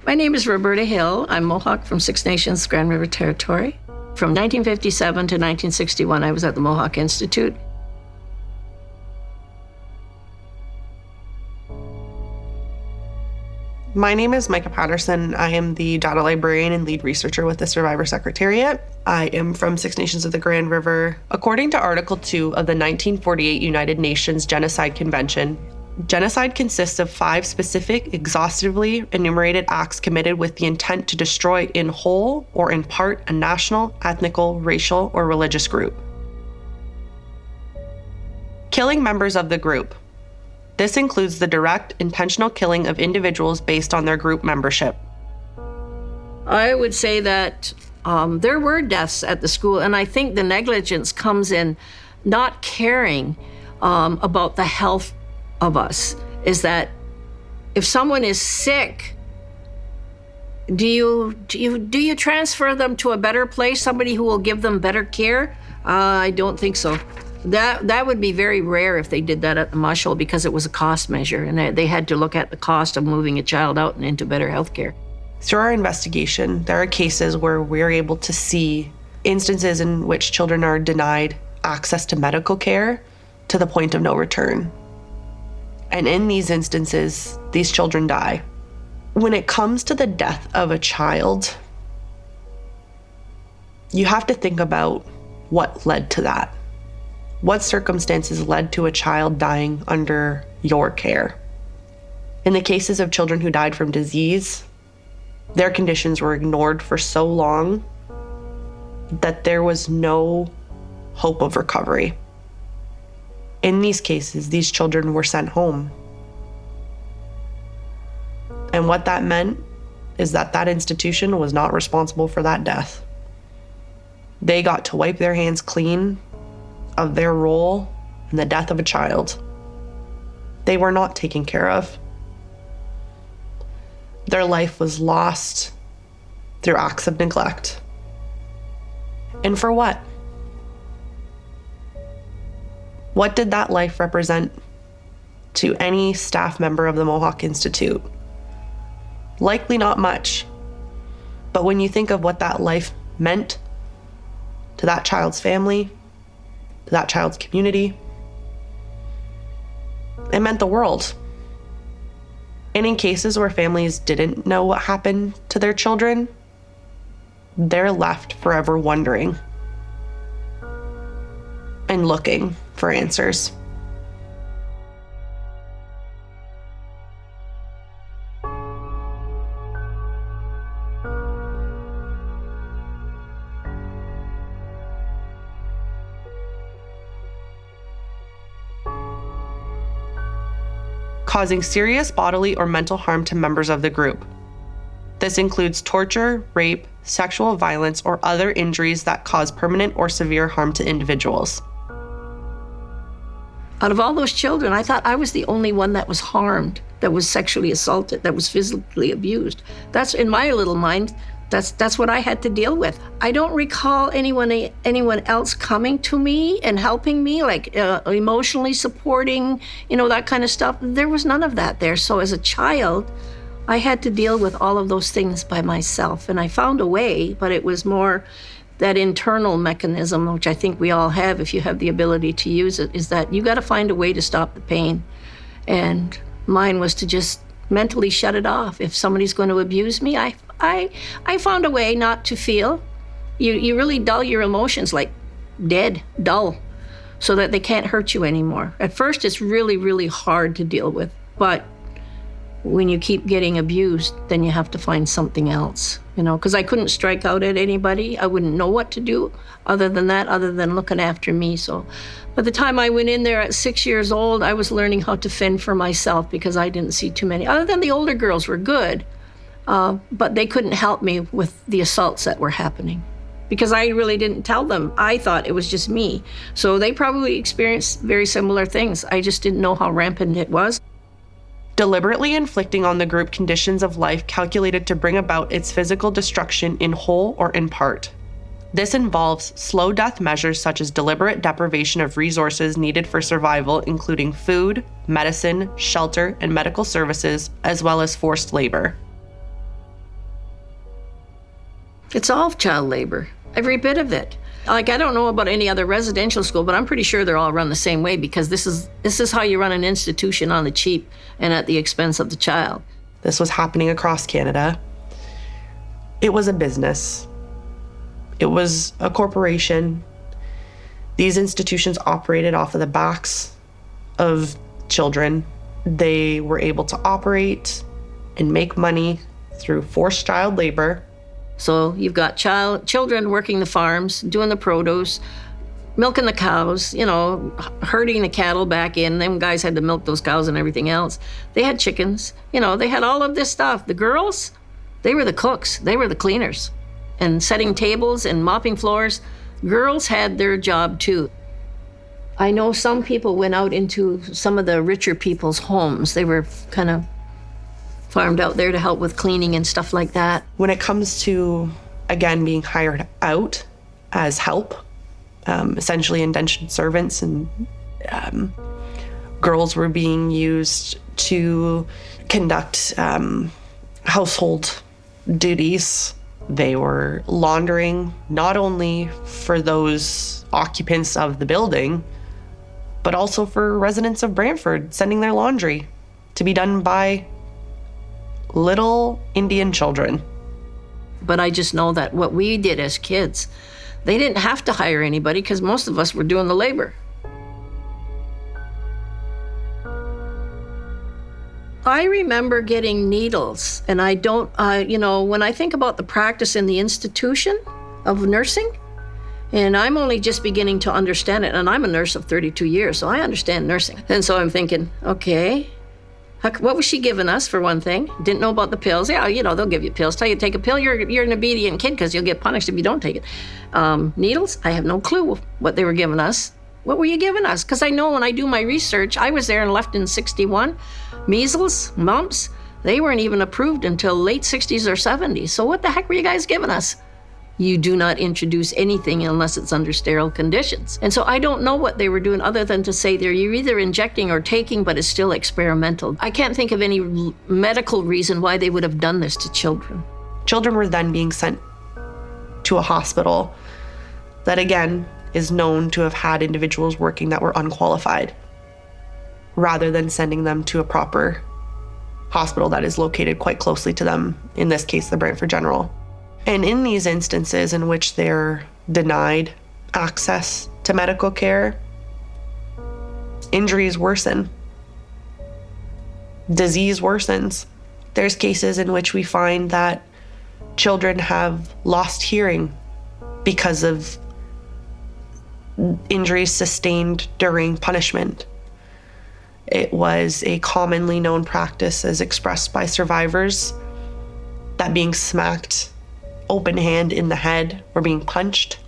My name is Roberta Hill. I'm Mohawk from Six Nations Grand River Territory. From 1957 to 1961, I was at the Mohawk Institute. My name is Micah Patterson. I am the data librarian and lead researcher with the Survivor Secretariat. I am from Six Nations of the Grand River. According to Article 2 of the 1948 United Nations Genocide Convention, genocide consists of 5 specific, exhaustively enumerated acts committed with the intent to destroy in whole or in part a national, ethnical, racial, or religious group. Killing members of the group. This includes the direct, intentional killing of individuals based on their group membership. I would say that there were deaths at the school, and I think the negligence comes in not caring about the health of us. Is that if someone is sick, do you transfer them to a better place, somebody who will give them better care? I don't think so. That would be very rare if they did that at the Mush Hole, because it was a cost measure, and they had to look at the cost of moving a child out and into better health care. Through our investigation, there are cases where we're able to see instances in which children are denied access to medical care to the point of no return. And in these instances, these children die. When it comes to the death of a child, you have to think about what led to that. What circumstances led to a child dying under your care? In the cases of children who died from disease, their conditions were ignored for so long that there was no hope of recovery. In these cases, these children were sent home. And what that meant is that that institution was not responsible for that death. They got to wipe their hands clean of their role in the death of a child. They were not taken care of. Their life was lost through acts of neglect. And for what? What did that life represent to any staff member of the Mohawk Institute? Likely not much. But when you think of what that life meant to that child's family, to that child's community, it meant the world. And in cases where families didn't know what happened to their children, they're left forever wondering and looking for answers. Causing serious bodily or mental harm to members of the group. This includes torture, rape, sexual violence, or other injuries that cause permanent or severe harm to individuals. Out of all those children, I thought I was the only one that was harmed, that was sexually assaulted, that was physically abused. That's, in my little mind, that's what I had to deal with. I don't recall anyone else coming to me and helping me, like emotionally supporting, that kind of stuff. There was none of that there. So as a child, I had to deal with all of those things by myself. And I found a way, but it was more that internal mechanism, which I think we all have if you have the ability to use it, is that you got to find a way to stop the pain. And mine was to just mentally shut it off. If somebody's going to abuse me, I found a way not to feel. You really dull your emotions, like dead, dull, so that they can't hurt you anymore. At first, it's really, really hard to deal with, but when you keep getting abused, then you have to find something else, because I couldn't strike out at anybody. I wouldn't know what to do other than looking after me. So by the time I went in there at 6 years old, I was learning how to fend for myself because I didn't see too many. Other than the older girls were good, but they couldn't help me with the assaults that were happening because I really didn't tell them. I thought it was just me. So they probably experienced very similar things. I just didn't know how rampant it was. Deliberately inflicting on the group conditions of life calculated to bring about its physical destruction in whole or in part. This involves slow death measures such as deliberate deprivation of resources needed for survival, including food, medicine, shelter, and medical services, as well as forced labor. It's all child labor, every bit of it. Like, I don't know about any other residential school, but I'm pretty sure they're all run the same way, because this is how you run an institution on the cheap and at the expense of the child. This was happening across Canada. It was a business. It was a corporation. These institutions operated off of the backs of children. They were able to operate and make money through forced child labor. So you've got children working the farms, doing the produce, milking the cows, herding the cattle back in. Them guys had to milk those cows and everything else. They had chickens, they had all of this stuff. The girls, they were the cooks, they were the cleaners, and setting tables and mopping floors. Girls had their job too. I know some people went out into some of the richer people's homes. They were kind of farmed out there to help with cleaning and stuff like that. When it comes to, again, being hired out as help, essentially indentured servants, and girls were being used to conduct household duties. They were laundering not only for those occupants of the building, but also for residents of Brantford, sending their laundry to be done by little Indian children. But I just know that what we did as kids, they didn't have to hire anybody because most of us were doing the labor. I remember getting needles, and I don't, when I think about the practice in the institution of nursing, and I'm only just beginning to understand it, and I'm a nurse of 32 years, so I understand nursing. And so I'm thinking, okay, what was she giving us, for one thing? Didn't know about the pills. Yeah, they'll give you pills. Tell you to take a pill, you're an obedient kid because you'll get punished if you don't take it. Needles, I have no clue what they were giving us. What were you giving us? Because I know when I do my research, I was there and left in 61. Measles, mumps, they weren't even approved until late 60s or 70s. So what the heck were you guys giving us? You do not introduce anything unless it's under sterile conditions. And so I don't know what they were doing other than to say you're either injecting or taking, but it's still experimental. I can't think of any medical reason why they would have done this to children. Children were then being sent to a hospital that, again, is known to have had individuals working that were unqualified, rather than sending them to a proper hospital that is located quite closely to them, in this case, the Brantford General. And in these instances in which they're denied access to medical care, injuries worsen, disease worsens. There's cases in which we find that children have lost hearing because of injuries sustained during punishment. It was a commonly known practice, as expressed by survivors, that being smacked open hand in the head or being punched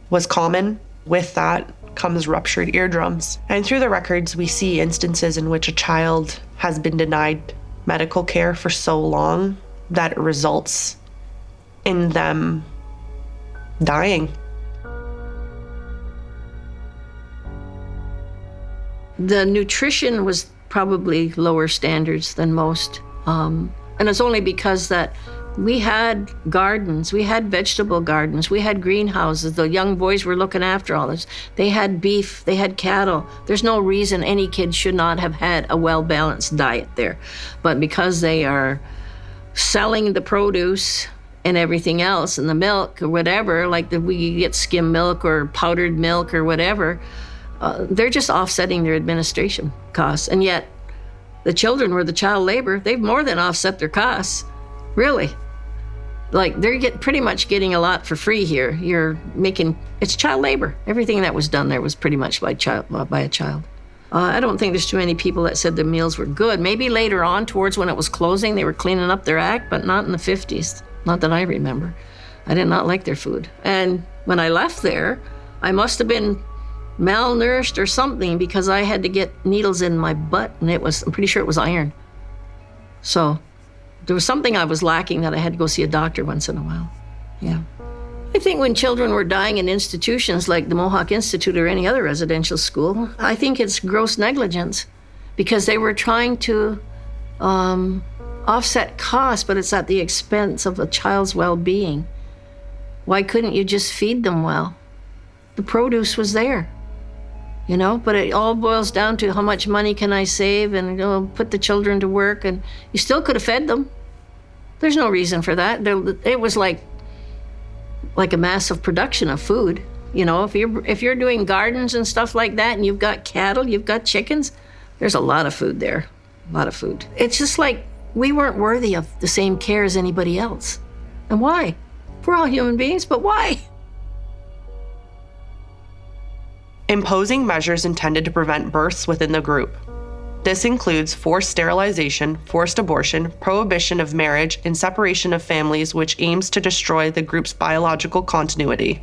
was common. With that comes ruptured eardrums. And through the records, we see instances in which a child has been denied medical care for so long that it results in them dying. The nutrition was probably lower standards than most. And it's only because that we had gardens, we had vegetable gardens, we had greenhouses. The young boys were looking after all this. They had beef, they had cattle. There's no reason any kid should not have had a well-balanced diet there. But because they are selling the produce and everything else, and the milk or whatever, like we get skim milk or powdered milk or whatever, they're just offsetting their administration costs. And yet the children were the child labor. They've more than offset their costs, really. Like, they're pretty much getting a lot for free here. It's child labor. Everything that was done there was pretty much by a child. I don't think there's too many people that said the meals were good. Maybe later on, towards when it was closing, they were cleaning up their act, but not in the 50s. Not that I remember. I did not like their food. And when I left there, I must have been malnourished or something, because I had to get needles in my butt, and I'm pretty sure it was iron. So there was something I was lacking that I had to go see a doctor once in a while. Yeah. I think when children were dying in institutions like the Mohawk Institute or any other residential school, I think it's gross negligence, because they were trying to offset costs, but it's at the expense of a child's well-being. Why couldn't you just feed them well? The produce was there, but it all boils down to how much money can I save and put the children to work, and you still could have fed them. There's no reason for that. It was like a massive production of food. If you're doing gardens and stuff like that, and you've got cattle, you've got chickens, there's a lot of food there, a lot of food. It's just like we weren't worthy of the same care as anybody else. And why? We're all human beings, but why? Imposing measures intended to prevent births within the group. This includes forced sterilization, forced abortion, prohibition of marriage, and separation of families, which aims to destroy the group's biological continuity.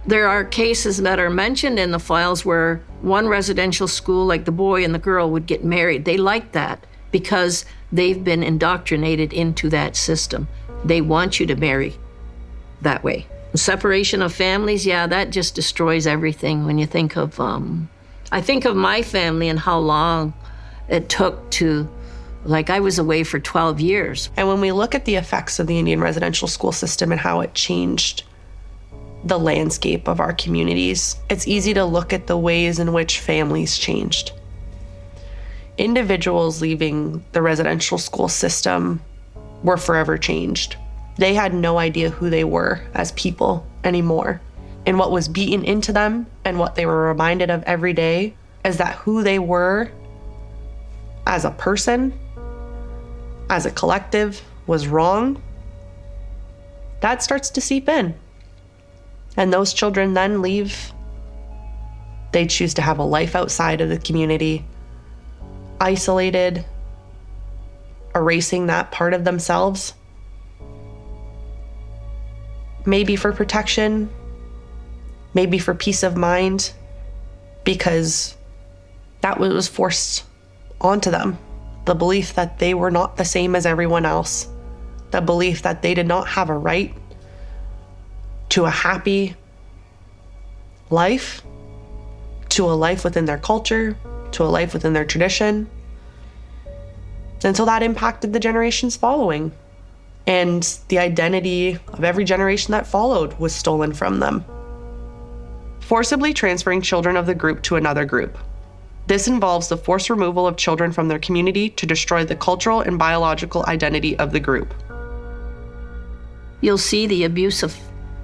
There are cases that are mentioned in the files where one residential school, like the boy and the girl, would get married. They like that because they've been indoctrinated into that system. They want you to marry that way. The separation of families, yeah, that just destroys everything. When you think of, I think of my family and how long it took to, I was away for 12 years. And when we look at the effects of the Indian residential school system and how it changed the landscape of our communities, it's easy to look at the ways in which families changed. Individuals leaving the residential school system were forever changed. They had no idea who they were as people anymore. And what was beaten into them and what they were reminded of every day is that who they were as a person, as a collective, was wrong. That starts to seep in. And those children then leave. They choose to have a life outside of the community, isolated, erasing that part of themselves. Maybe for protection, maybe for peace of mind, because that was forced onto them. The belief that they were not the same as everyone else, the belief that they did not have a right to a happy life, to a life within their culture, to a life within their tradition. And so that impacted the generations following. And the identity of every generation that followed was stolen from them. Forcibly transferring children of the group to another group. This involves the forced removal of children from their community to destroy the cultural and biological identity of the group. You'll see the abusive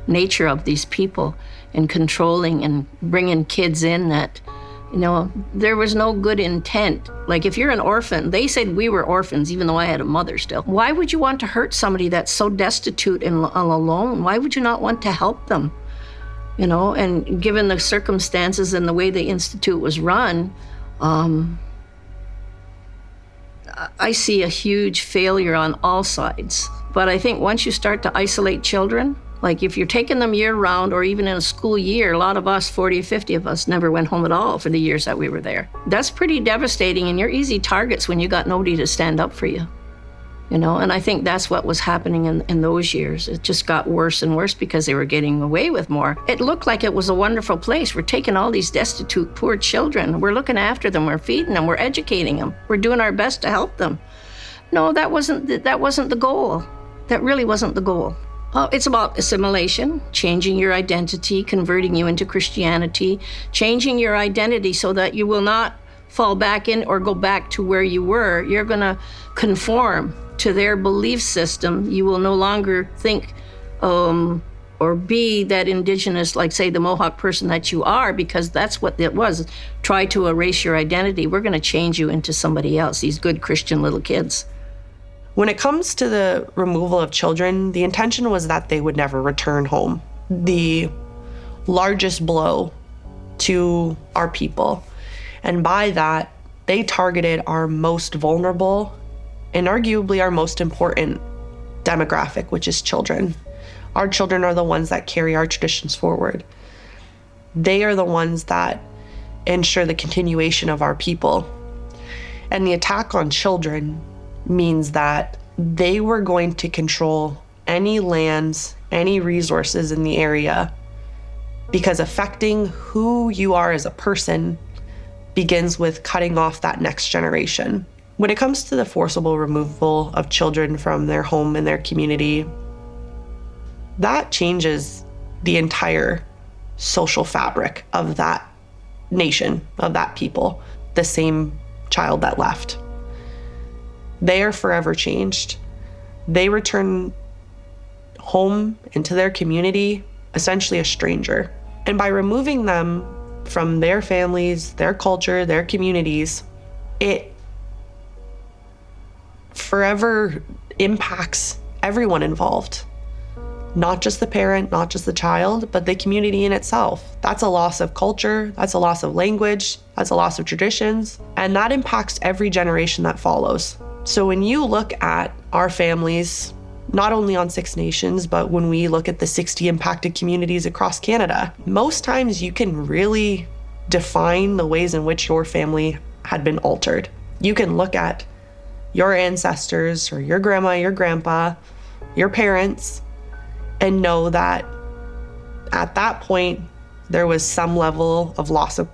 nature of these people and controlling and bringing kids in that, there was no good intent. Like if you're an orphan, they said we were orphans, even though I had a mother still. Why would you want to hurt somebody that's so destitute and alone? Why would you not want to help them? And given the circumstances and the way the Institute was run, I see a huge failure on all sides. But I think once you start to isolate children, like if you're taking them year round or even in a school year, a lot of us, 40 or 50 of us, never went home at all for the years that we were there. That's pretty devastating, and you're easy targets when you got nobody to stand up for you. And I think that's what was happening in those years. It just got worse and worse because they were getting away with more. It looked like it was a wonderful place. We're taking all these destitute, poor children. We're looking after them. We're feeding them. We're educating them. We're doing our best to help them. No, that wasn't the goal. That really wasn't the goal. It's about assimilation, changing your identity, converting you into Christianity, changing your identity so that you will not fall back in or go back to where you were. You're going to conform to their belief system. You will no longer think or be that indigenous, like say the Mohawk person that you are, because that's what it was. Try to erase your identity. We're going to change you into somebody else, these good Christian little kids. When it comes to the removal of children, the intention was that they would never return home. The largest blow to our people. And by that, they targeted our most vulnerable and arguably our most important demographic, which is children. Our children are the ones that carry our traditions forward. They are the ones that ensure the continuation of our people. And the attack on children means that they were going to control any lands, any resources in the area, because affecting who you are as a person begins with cutting off that next generation. When it comes to the forcible removal of children from their home and their community, that changes the entire social fabric of that nation, of that people, the same child that left. They are forever changed. They return home into their community, essentially a stranger. And by removing them from their families, their culture, their communities, it forever impacts everyone involved. Not just the parent, not just the child, but the community in itself. That's a loss of culture, that's a loss of language, that's a loss of traditions, and that impacts every generation that follows. So when you look at our families, not only on Six Nations, but when we look at the 60 impacted communities across Canada, most times you can really define the ways in which your family had been altered. You can look at your ancestors or your grandma, your grandpa, your parents, and know that at that point, there was some level of loss of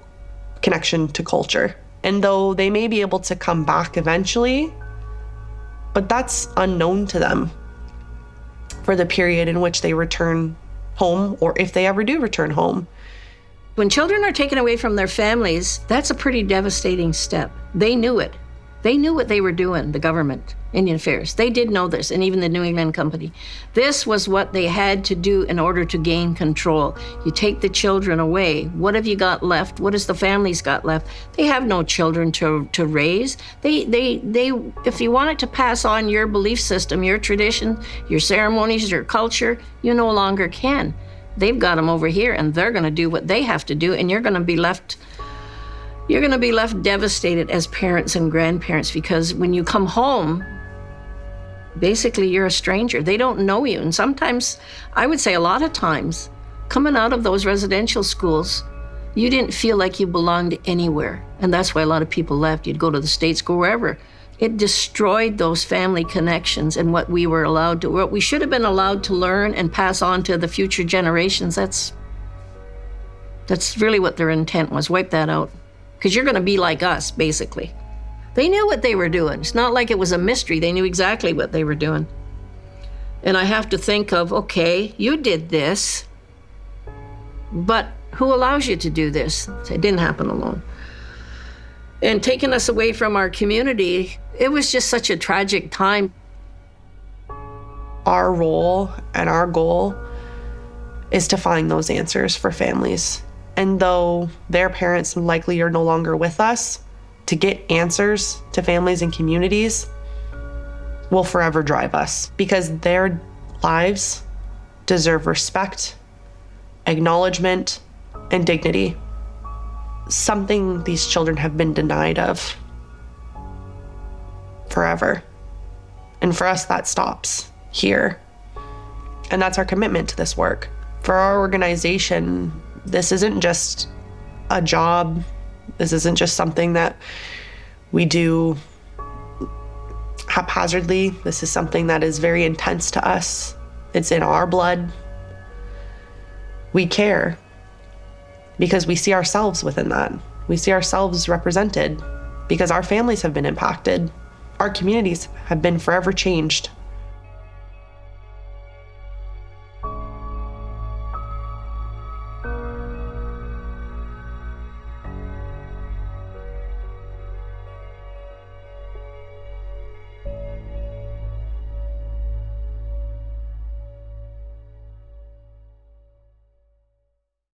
connection to culture. And though they may be able to come back eventually, but that's unknown to them for the period in which they return home, or if they ever do return home. When children are taken away from their families, that's a pretty devastating step. They knew it. They knew what they were doing, the government, Indian Affairs. They did know this, and even the New England Company. This was what they had to do in order to gain control. You take the children away. What have you got left? What has the families got left? They have no children to raise. They, if you wanted to pass on your belief system, your tradition, your ceremonies, your culture, you no longer can. They've got them over here, and they're going to do what they have to do, and you're going to be left devastated as parents and grandparents, because when you come home, basically you're a stranger. They don't know you. And sometimes, I would say a lot of times, coming out of those residential schools, you didn't feel like you belonged anywhere. And that's why a lot of people left. You'd go to the States, go wherever. It destroyed those family connections and what we should have been allowed to learn and pass on to the future generations. That's really what their intent was, wipe that out. Because you're going to be like us, basically. They knew what they were doing. It's not like it was a mystery. They knew exactly what they were doing. And I have to think of, okay, you did this, but who allows you to do this? It didn't happen alone. And taking us away from our community, it was just such a tragic time. Our role and our goal is to find those answers for families. And though their parents likely are no longer with us, to get answers to families and communities will forever drive us, because their lives deserve respect, acknowledgement, and dignity. Something these children have been denied of forever. And for us, that stops here. And that's our commitment to this work. For our organization, this isn't just a job. This isn't just something that we do haphazardly. This is something that is very intense to us. It's in our blood. We care because we see ourselves within that. We see ourselves represented because our families have been impacted. Our communities have been forever changed.